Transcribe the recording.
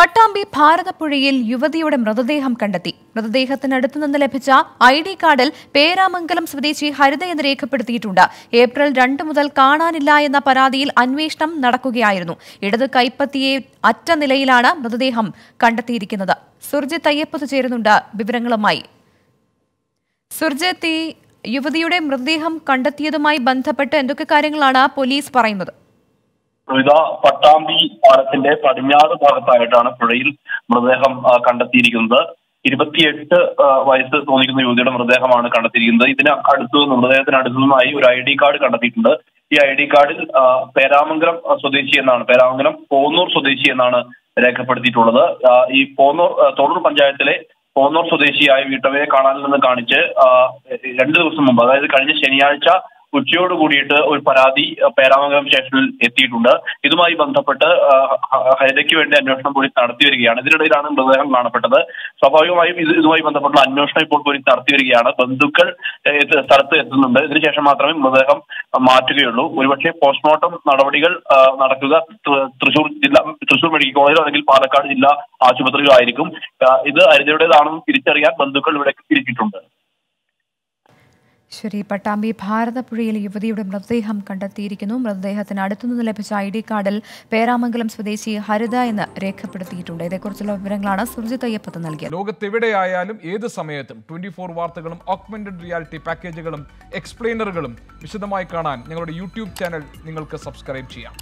പട്ടാമ്പി ഭാരതപ്പുഴയിൽ യുവതിയുടെ മൃതദേഹം കണ്ടെത്തി. മൃതദേഹത്തിനടുത്തു നിന്ന് ലഭിച്ച ID കാർഡിൽ പേരാമംഗലം സ്വദേശി ഹരിത എന്ന് രേഖപ്പെടുത്തിയിട്ടുണ്ട്. ഏപ്രിൽ 2 മുതൽ കാണാനില്ല എന്ന പരാതിയിൽ അന്വേഷണം നടക്കുകയായിരുന്നു. ഇടത് കൈപ്പത്തിയെ അറ്റ നിലയിലാണ് മൃതദേഹം കണ്ടെത്തിയിരിക്കുന്നത്. സുർജിത്ത് അയ്യപ്പത്ത് ചേരുന്നുണ്ട് വിവരങ്ങളുമായി. സുർജിത്ത്, ഈ യുവതിയുടെ മൃതദേഹം കണ്ടെത്തിയതുമായി ബന്ധപ്പെട്ട് എന്തൊക്കെ കാര്യങ്ങളാണ് പോലീസ് പറയുന്നത്? പട്ടാമ്പി പാലത്തിന്റെ പടിഞ്ഞാറ് ഭാഗത്തായിട്ടാണ് പുഴയിൽ മൃതദേഹം കണ്ടെത്തിയിരിക്കുന്നത്. 28 വയസ്സ് തോന്നിക്കുന്ന യുവതിയുടെ മൃതദേഹമാണ് കണ്ടെത്തിയിരിക്കുന്നത്. മൃതദേഹത്തിന് അടുത്തുനിന്നായി ഒരു ID കാർഡ് കണ്ടെത്തിയിട്ടുണ്ട്. ഈ ID കാർഡിൽ പേരാമംഗലം സ്വദേശി എന്നാണ്, പേരാമംഗലം പോന്നൂർ സ്വദേശി എന്നാണ് രേഖപ്പെടുത്തിയിട്ടുള്ളത്. ഈ തൊടൂർ പഞ്ചായത്തിലെ പോന്നൂർ സ്വദേശിയായ വീട്ടമ്മയെ കാണാനിൽ നിന്ന് കാണിച്ച് 2 ദിവസം മുമ്പ്, അതായത് കഴിഞ്ഞ ശനിയാഴ്ച ഉച്ചയോട് കൂടിയിട്ട് ഒരു പരാതി പേരാമംഗലം സ്റ്റേഷനിൽ എത്തിയിട്ടുണ്ട്. ഇതുമായി ബന്ധപ്പെട്ട് ഹരിതയ്ക്ക് വേണ്ടി അന്വേഷണം പോലീസ് നടത്തി വരികയാണ്. ഇതിനിടയിലാണ് മൃതദേഹം കാണപ്പെട്ടത്. സ്വാഭാവികമായും ഇതുമായി ബന്ധപ്പെട്ടുള്ള അന്വേഷണം ഇപ്പോൾ പോലീസ് നടത്തി വരികയാണ്. ബന്ധുക്കൾ സ്ഥലത്ത് എത്തുന്നുണ്ട്. ഇതിനുശേഷം മാത്രമേ മൃതദേഹം മാറ്റുകയുള്ളൂ. ഒരുപക്ഷെ പോസ്റ്റ്മോർട്ടം നടപടികൾ നടക്കുക തൃശൂർ മെഡിക്കൽ കോളേജിലോ അല്ലെങ്കിൽ പാലക്കാട് ജില്ലാ ആശുപത്രിയിലോ ആയിരിക്കും. ഇത് ഹരിതയുടേതാണെന്ന് തിരിച്ചറിയാൻ ബന്ധുക്കൾ ഇവിടെ തിരിച്ചിട്ടുണ്ട്. ശരി, പട്ടാമ്പി ഭാരതപ്പുഴയിൽ യുവതിയുടെ മൃതദേഹം കണ്ടെത്തിയിരിക്കുന്നു. മൃതദേഹത്തിന് അടുത്തുനിന്ന് ലഭിച്ച ID കാർഡിൽ പേരാമംഗലം സ്വദേശി ഹരിത എന്ന് രേഖപ്പെടുത്തിയിട്ടുണ്ട്. ഇതേക്കുറിച്ചുള്ള വിവരങ്ങളാണ് സുർജിത്ത് അയ്യപ്പത്ത് നൽകിയത്. ലോകത്തെവിടെയായാലും ഏത് സമയത്തും 24 വാർത്തകളും ഓഗ്മെന്റഡ് റിയാലിറ്റി പാക്കേജുകളും എക്സ്പ്ലെയിനറുകളും വിശദമായി കാണാൻ ഞങ്ങളുടെ YouTube ചാനൽ നിങ്ങൾക്ക് സബ്സ്ക്രൈബ് ചെയ്യാം.